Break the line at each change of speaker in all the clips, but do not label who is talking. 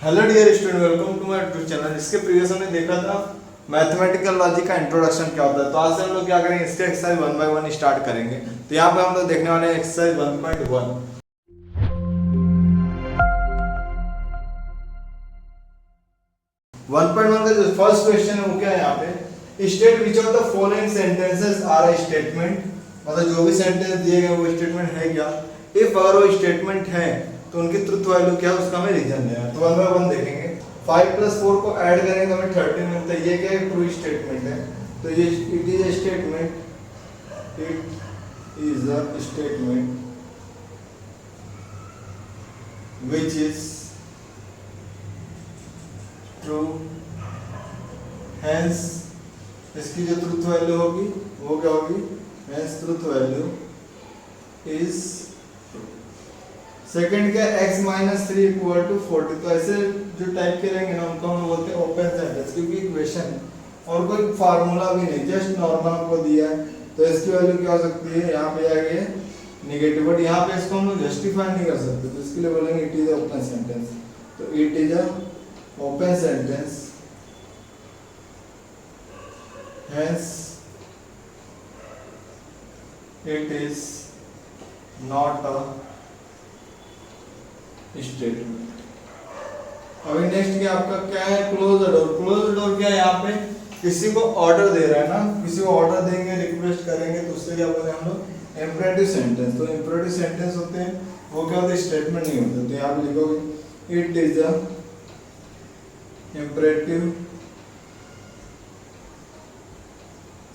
Hello dear student, welcome to my YouTube channel. इसके previous हमने देखा था मैथमेटिकल लॉजिक का इंट्रोडक्शन क्या होता है। तो आज से हम लोग क्या करेंगे, इसके एक्सरसाइज 1 बाय 1 स्टार्ट करेंगे। तो यहाँ पे हम लोग देखने वाले हैं एक्सरसाइज 1.1। 1.1 का जो फर्स्ट क्वेश्चन है वो क्या है, यहाँ पे state which of the following sentences are a statement. मतलब जो भी सेंटेंस दिए गए वो स्टेटमेंट है क्या। इफ अगर वो स्टेटमेंट है तो उनकी ट्रुथ वैल्यू क्या है, उसका हमें रीजन देना है। तो 1 बाय 1 देखेंगे। 5 + 4 को ऐड करेंगे तो हमें 13 मिलता है। ये क्या है, ट्रू स्टेटमेंट है। तो ये it is a statement, it is a statement which is true, hence इसकी जो ट्रुथ वैल्यू होगी वो क्या होगी, hence truth value is. Second क्या, x - 3 = 40। तो ऐसे जो टाइप करेंगे ना उनको हम बोलते हैं ओपन सेंटेंस, क्योंकि इक्वेशन है और कोई फार्मूला भी नहीं, जस्ट नॉर्मल आपको दिया है। तो इसकी वैल्यू क्या हो सकती है, यहाँ पे आ गई नेगेटिव, बट यहाँ पे इसको हम लोग जस्टिफाई नहीं कर सकते। तो इसके लिए बोलेंगे इट इज ओपन सेंटेंस। तो it is a open sentence, hence it is not a statement। अभी नेक्स्ट क्या आपका क्या है, close the door. Close the door क्या है, यहाँ पे किसी को ऑर्डर दे रहा है ना, किसी को ऑर्डर देंगे, रिक्वेस्ट करेंगे, तो उससे क्या बोलते हैं हम लोग, इंपेरेटिव सेंटेंस। तो इंपेरेटिव सेंटेंस होते हैं वो क्या होते हैं, स्टेटमेंट नहीं होते। तो यहाँ पे लिखोगे it is a imperative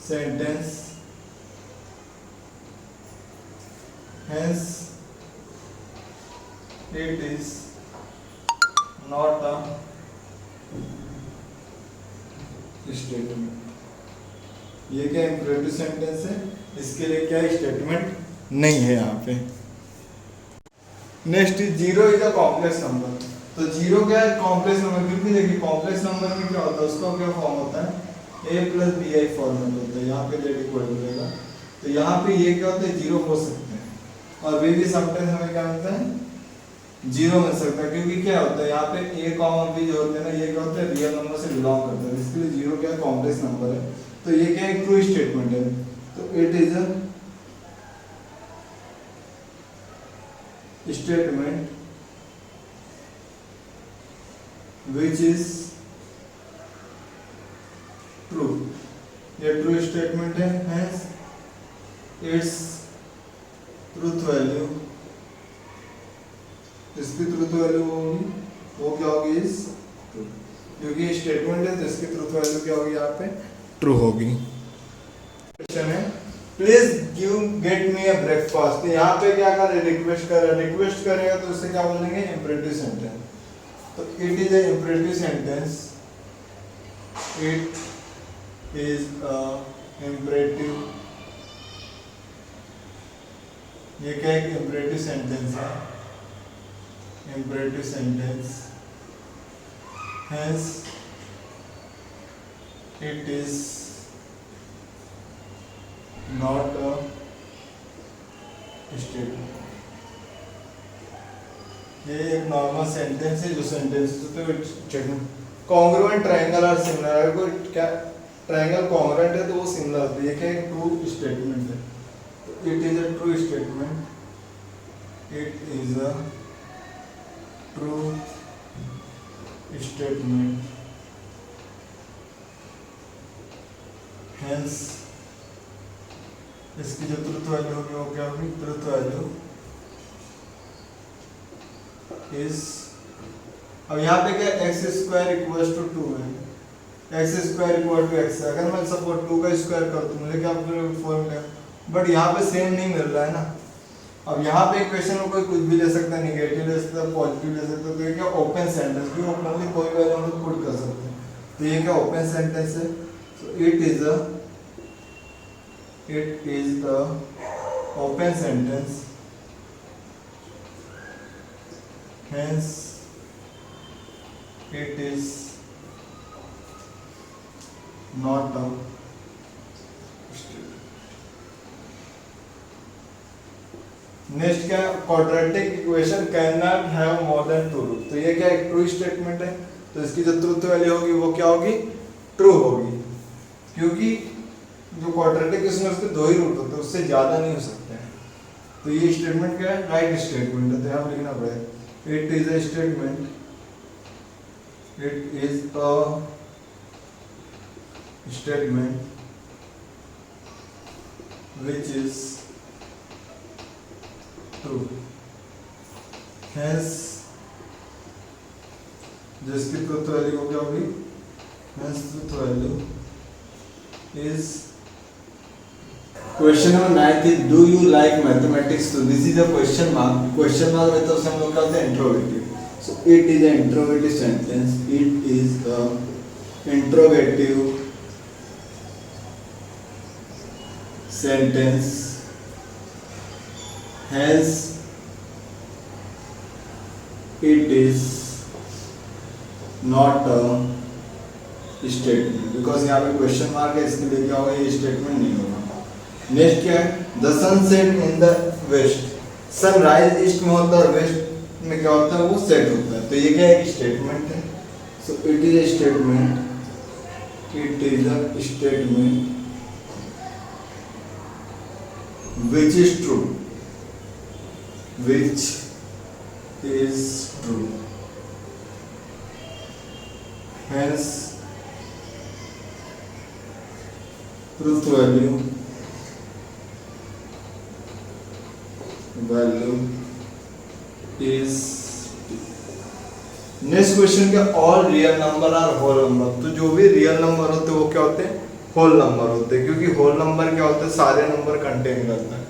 sentence, hence it is not a statement। ये क्या इंपेरेटिव सेंटेंस है, इसके लिए क्या स्टेटमेंट नहीं है यहाँ पे। Next, zero is a complex number. तो जीरो क्या है, कॉम्प्लेक्स नंबर। क्योंकि देखिए कॉम्प्लेक्स नंबर में क्या होता है, उसका क्या फॉर्म होता है, a + bi फॉर्मेट होता है। यहाँ पे z इक्वल रहेगा। तो यहाँ पे ये क्या होता है, जीरो हो सकते हैं, और वे भी समटाइम्स हमें क्या मिलता है, जीरो मिल सकता है। क्योंकि क्या होता है यहाँ पे a, b जो होते हैं ना, ये क्या होता है, रियल नंबर से बिलोंग करते हैं। इसके लिए जीरो क्या है, कॉम्प्लेक्स नंबर है। तो ये क्या है, ट्रू स्टेटमेंट है। तो it is a statement which is true। ये ट्रू स्टेटमेंट है, hence its ट्रूथ वैल्यू, इसकी ट्रूथ वैल्यू होगी वो क्या होगी, इस ट्रू। क्योंकि स्टेटमेंट है तो इसकी ट्रूथ वैल्यू क्या होगी, यहाँ पे ट्रू होगी। क्वेश्चन है, please give get me a breakfast. तो यहाँ पे क्या कर, रिक्वेस्ट कर, रिक्वेस्ट करेगा तो उससे क्या बोलेंगे, इंपेरेटिव सेंटेंस। तो it is a imperative sentence, it is a imperative, ये क्या एक इंपेरेटिव सेंटेंस है, imperative sentence, hence it is not a statement। ये एक नॉर्मल सेंटेंस है, जो सेंटेंस तो कॉन्ग्रुएंट ट्रायंगल आर सिमिलर। अगर कोई क्या ट्रायंगल कॉन्ग्रुएंट है तो वो सिमिलर होता है। ये क्या एक ट्रू स्टेटमेंट है। तो it is a true statement, it is a true statement, hence इसकी जो ट्रुथ वैल्यू होगी वो क्या होगी, ट्रुथ वैल्यू इज। अब यहाँ पे क्या, x² = 2 है, x² = x। अगर मैं सपोज 2 का स्क्वायर कर दूं, मुझे क्या 4 मिलेगा, बट यहाँ पे सेम नहीं मिल रहा है ना। अब यहाँ पे इक्वेशन में कोई कुछ भी ले सकता है, नेगेटिव ले सकता है, पॉजिटिव ले सकता है। तो ये क्या ओपन सेंटेंस, क्योंकि ओपनली कोई वैल्यू हम लोग पुट कर सकते हैं। तो ये क्या ओपन सेंटेंस है। So it is a open sentence, hence it is not a statement। Next क्या, quadratic equation can not have more than two root. तो ये क्या एक ट्रू स्टेटमेंट है, तो इसकी जो ट्रूथ वैल्यू होगी वो क्या होगी, ट्रू होगी, क्योंकि जो क्वाड्रेटिक इसमें उसके 2 ही रूट होते हैं, उससे ज्यादा नहीं हो सकते हैं। तो ये स्टेटमेंट क्या है, राइट स्टेटमेंट है, तो यहाँ लिखना पड़ेगा it is a statement, it is a statement which is true, hence जिसकी ट्रूथ वैल्यू क्या होगी, hence truth value is। Question number 9 is do you like mathematics, so this is a question mark, question mark में तो हम लोग क्या होते हैं interrogative, so it is an interrogative sentence, it is a interrogative sentence, hence it is not a statement, because यहाँ पे question mark है, इसके लिए क्या होगा, ये स्टेटमेंट नहीं होगा। नेक्स्ट क्या है, the sun set in the west, sun rise east में होता है और वेस्ट में क्या होता है, वो सेट होता है, तो ये क्या एक स्टेटमेंट है, so it is a statement, it is a statement which is true, which is true, hence truth value is। Next question क्या, all real number are whole number, तो जो भी रियल नंबर होते हैं वो क्या होते हैं, होल नंबर होते हैं, क्योंकि होल नंबर क्या होता है, सारे नंबर कंटेन करता है,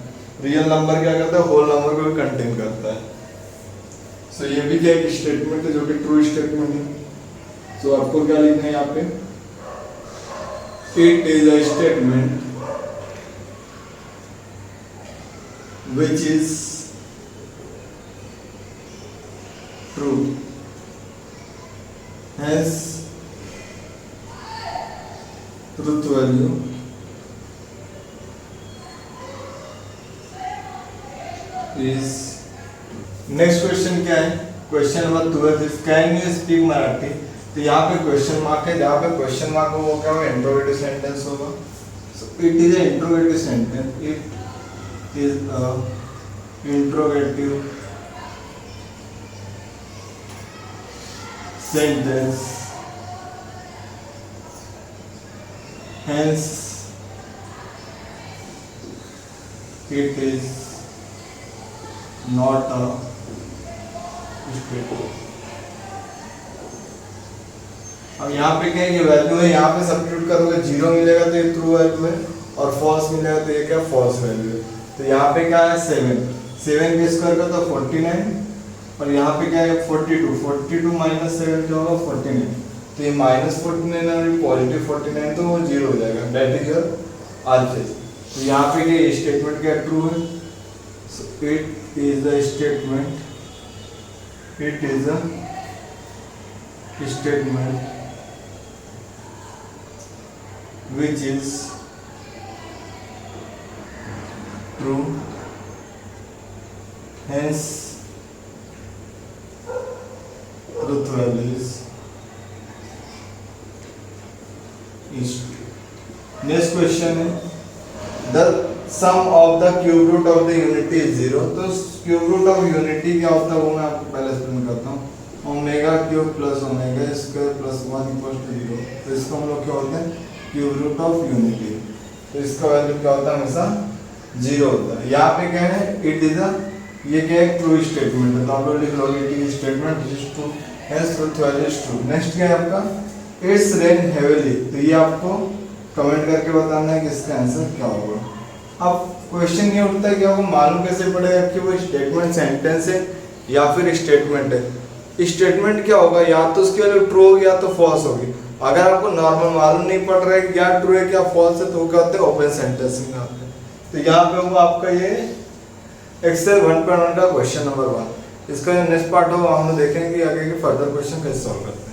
रियल नंबर क्या करता है, होल नंबर को भी कंटेन करता है। सो ये भी क्या एक स्टेटमेंट है जो कि ट्रू स्टेटमेंट है। सो आपको क्या लिखना है यहाँ पे, it is a statement which is true, has truth value is। Next question क्या है, question number 12 is can you speak Marathi, तो यहाँ पे क्वेश्चन मार्क है, जहाँ पे क्वेश्चन मार्क हो वो क्या होगा, इंट्रोगेटिव सेंटेंस होगा, सो it is a interrogative sentence, it is a interrogative sentence, hence it is not a statement। अब यहाँ पे क्या है, ये वैल्यू है, यहाँ पे सब्स्टिट्यूट करोगे 0 मिलेगा तो ये ट्रू वैल्यू है, और फॉल्स मिलेगा तो ये क्या फॉल्स वैल्यू है। तो यहाँ पे क्या है 7 के स्क्वायर का तो 49, और यहाँ पे क्या है 42 माइनस 7 क्या होगा 49, तो ये -49 और पॉजिटिव 49 तो वो 0 हो जाएगा, दैट इज योर आंसर। तो यहाँ पे ये स्टेटमेंट क्या ट्रू है, so it is the statement, it is a statement which is true, hence truth value is next question है the sum of the cube root of the unity is 0। तो cube root of unity क्या होता है वो मैं आपको पहले explain करता हूँ। Omega cube plus omega square plus 1 equal to 0। तो इसका हम लोग क्या होता है क्यूब रूट ऑफ यूनिटी। तो इसका वैल्यू क्या होता है हमेशा 0 होता है। यहाँ पे क्या है इट इज अ ये क्या है ट्रू स्टेटमेंट है, तो आप लोग लिख लोगे it is statement is true hence truth value is true. Next क्या है आपका इट्स रेन हेवीली। तो ये आपको कमेंट करके बताना है कि इसका आंसर क्या होगा। अब क्वेश्चन ये उठता है कि आपको मालूम कैसे पड़ेगा कि वो स्टेटमेंट सेंटेंस है या फिर स्टेटमेंट है। स्टेटमेंट क्या होगा या तो उसकी वैल्यू ट्रू होगी या तो फॉल्स होगी। अगर आपको नॉर्मल मालूम नहीं पड़ रहा है कि क्या ट्रू है क्या फॉल्स है तो वो क्या होता है ओपन सेंटेंस में आते हैं। तो यहाँ पे होगा आपका ये एक्सेल 1.1 का क्वेश्चन नंबर 1। इसका जो नेक्स्ट पार्ट होगा हम लोग देखेंगे आगे के फर्दर क्वेश्चन कैसे सॉल्व करते हैं।